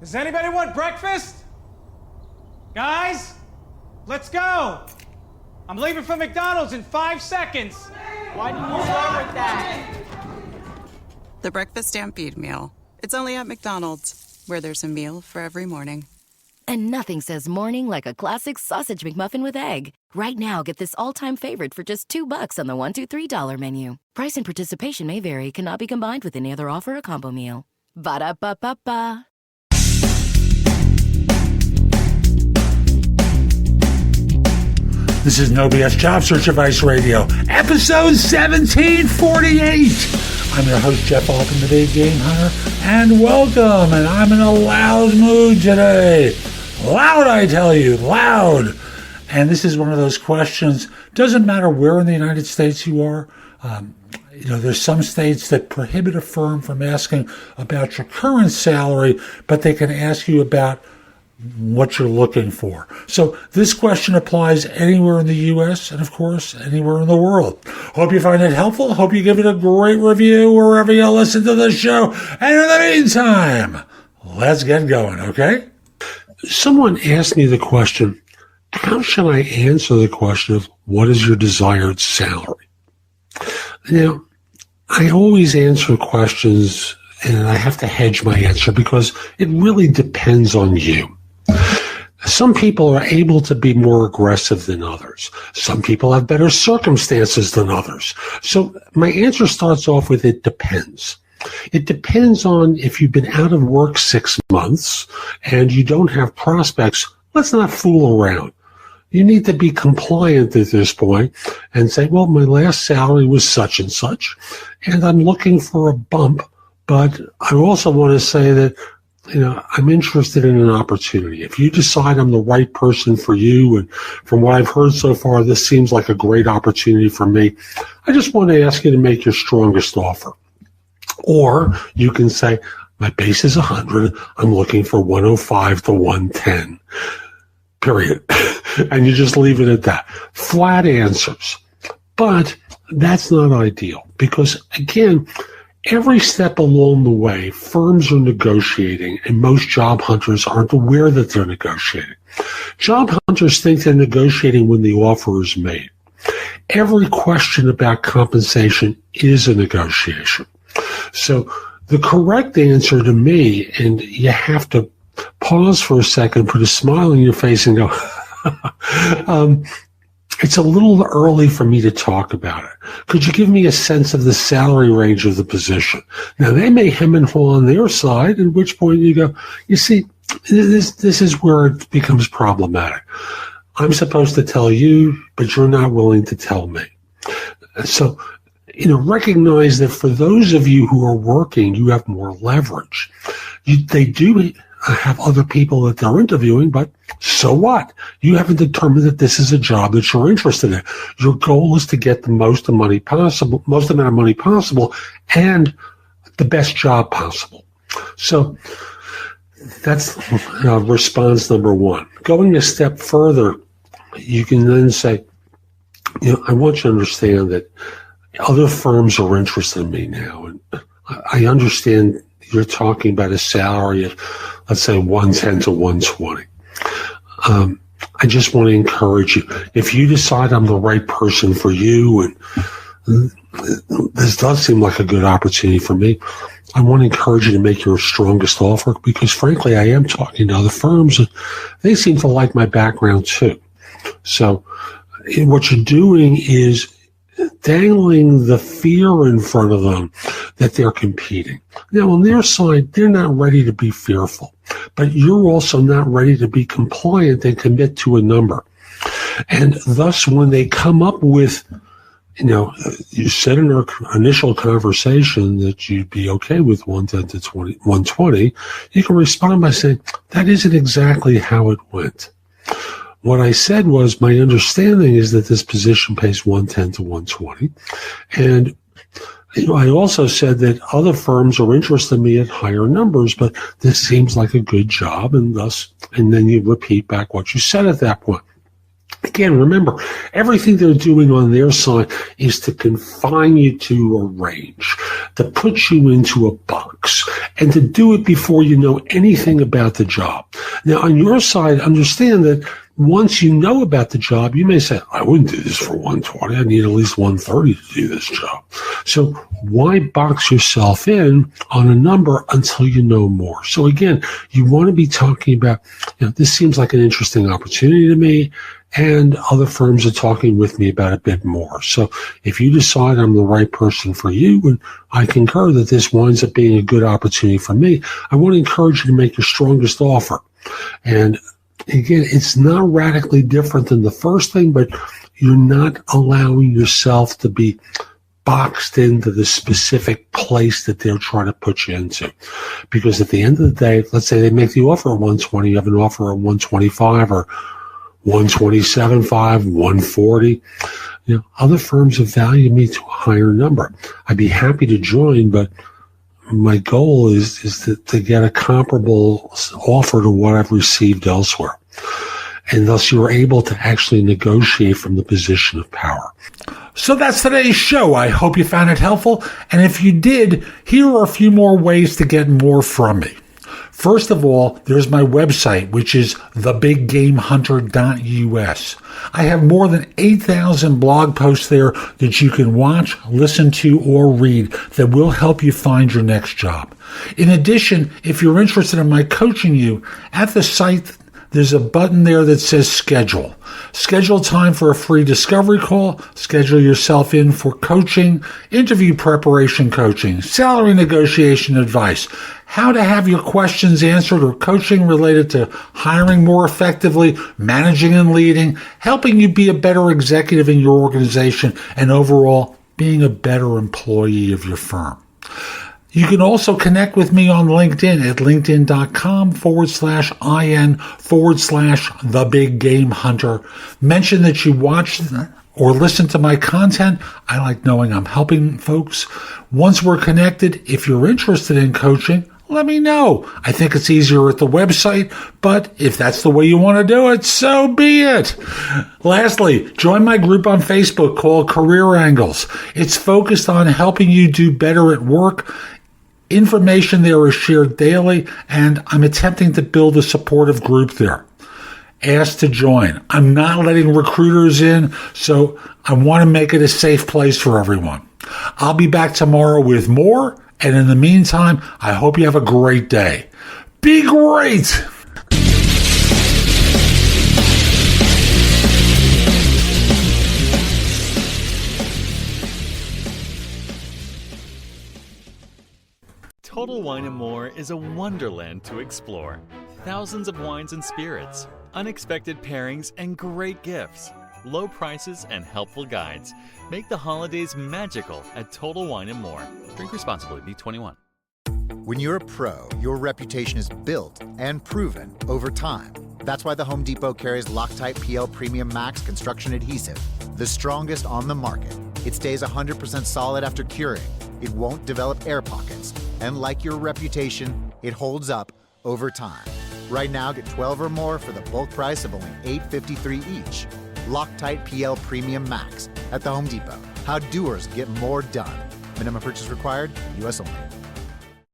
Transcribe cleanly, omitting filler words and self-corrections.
Does anybody want breakfast? Guys, let's go. I'm leaving for McDonald's in 5 seconds. Why didn't you start with that? The Breakfast Stampede Meal. It's only at McDonald's, where there's a meal for every morning. And nothing says morning like a classic sausage McMuffin with egg. Right now, get this all-time favorite for just $2 on the $1, $2, $3 menu. Price and participation may vary. Cannot be combined with any other offer or combo meal. Ba-da-ba-ba-ba. This is No BS Job Search Advice Radio, episode 1748. I'm your host, Jeff Altman, the Big Game Hunter, and welcome. And I'm in a loud mood today. Loud, I tell you, loud. And this is one of those questions. Doesn't matter where in the United States you are. There's some states that prohibit a firm from asking about your current salary, but they can ask you about what you're looking for. So this question applies anywhere in the U.S. and, of course, anywhere in the world. Hope you find it helpful. Hope you give it a great review wherever you listen to the show. And in the meantime, let's get going, okay? Someone asked me the question, how should I answer the question of what is your desired salary? Now, I always answer questions and I have to hedge my answer because it really depends on you. Some people are able to be more aggressive than others. Some people have better circumstances than others. So my answer starts off with it depends. It depends on if you've been out of work 6 months and you don't have prospects. Let's not fool around. You need to be compliant at this point and say, well, my last salary was such and such, and I'm looking for a bump. But I also want to say that, I'm interested in an opportunity. If you decide I'm the right person for you, and from what I've heard so far, this seems like a great opportunity for me, I just want to ask you to make your strongest offer. Or you can say, my base is 100. I'm looking for 105 to 110. Period. And you just leave it at that. Flat answers. But that's not ideal because, again, every step along the way, firms are negotiating, and most job hunters aren't aware that they're negotiating. Job hunters think they're negotiating when the offer is made. Every question about compensation is a negotiation. So the correct answer to me, and you have to pause for a second, put a smile on your face and go, it's a little early for me to talk about it. Could you give me a sense of the salary range of the position? Now, they may hem and haw on their side, at which point you go, you see, this is where it becomes problematic. I'm supposed to tell you, but you're not willing to tell me. So, recognize that for those of you who are working, you have more leverage. They do have other people that they're interviewing, but so what? You haven't determined that this is a job that you're interested in. Your goal is to get the most amount of money possible, and the best job possible. So that's response number one. Going a step further, you can then say, I want you to understand that other firms are interested in me now, and I understand you're talking about a salary of, let's say, 110 to 120. I just want to encourage you. If you decide I'm the right person for you, and this does seem like a good opportunity for me, I want to encourage you to make your strongest offer because, frankly, I am talking to other firms, and they seem to like my background too. So what you're doing is dangling the fear in front of them that they're competing. Now, on their side, they're not ready to be fearful, but you're also not ready to be compliant and commit to a number. And thus, when they come up with, you said in our initial conversation that you'd be okay with 110 to 120, you can respond by saying, that isn't exactly how it went. What I said was my understanding is that this position pays 110 to 120. And I also said that other firms are interested in me at higher numbers, but this seems like a good job, and then you repeat back what you said at that point. Again, remember, everything they're doing on their side is to confine you to a range, to put you into a box, and to do it before you know anything about the job. Now, on your side, understand that once you know about the job, you may say, I wouldn't do this for 120. I need at least 130 to do this job. So why box yourself in on a number until you know more? So again, you want to be talking about, this seems like an interesting opportunity to me, and other firms are talking with me about a bit more. So if you decide I'm the right person for you, and I concur that this winds up being a good opportunity for me, I want to encourage you to make your strongest offer. And again, it's not radically different than the first thing, but you're not allowing yourself to be boxed into the specific place that they're trying to put you into. Because at the end of the day, let's say they make the offer at 120, you have an offer at 125 or 127.5, 140. Other firms have valued me to a higher number. I'd be happy to join, but my goal is to get a comparable offer to what I've received elsewhere. And thus you are able to actually negotiate from the position of power. So that's today's show. I hope you found it helpful. And if you did, here are a few more ways to get more from me. First of all, there's my website, which is thebiggamehunter.us. I have more than 8,000 blog posts there that you can watch, listen to, or read that will help you find your next job. In addition, if you're interested in my coaching you, at the site, there's a button there that says schedule. Schedule time for a free discovery call. Schedule yourself in for coaching, interview preparation coaching, salary negotiation advice, how to have your questions answered, or coaching related to hiring more effectively, managing and leading, helping you be a better executive in your organization, and overall being a better employee of your firm. You can also connect with me on LinkedIn at linkedin.com/IN/TheBigGameHunter. Mention that you watched or listen to my content. I like knowing I'm helping folks. Once we're connected, if you're interested in coaching, let me know. I think it's easier at the website, but if that's the way you want to do it, so be it. Lastly, join my group on Facebook called Career Angles. It's focused on helping you do better at work. Information there is shared daily, and I'm attempting to build a supportive group there. Ask to join. I'm not letting recruiters in, so I want to make it a safe place for everyone. I'll be back tomorrow with more, and in the meantime, I hope you have a great day. Be great! Total Wine & More is a wonderland to explore. Thousands of wines and spirits, unexpected pairings, and great gifts. Low prices and helpful guides make the holidays magical at Total Wine & More. Drink responsibly. Be 21. When you're a pro, your reputation is built and proven over time. That's why the Home Depot carries Loctite PL Premium Max Construction Adhesive, the strongest on the market. It stays 100% solid after curing. It won't develop air pockets. And like your reputation, it holds up over time. Right now, get 12 or more for the bulk price of only $8.53 each. Loctite PL Premium Max at the Home Depot. How doers get more done. Minimum purchase required, U.S. only.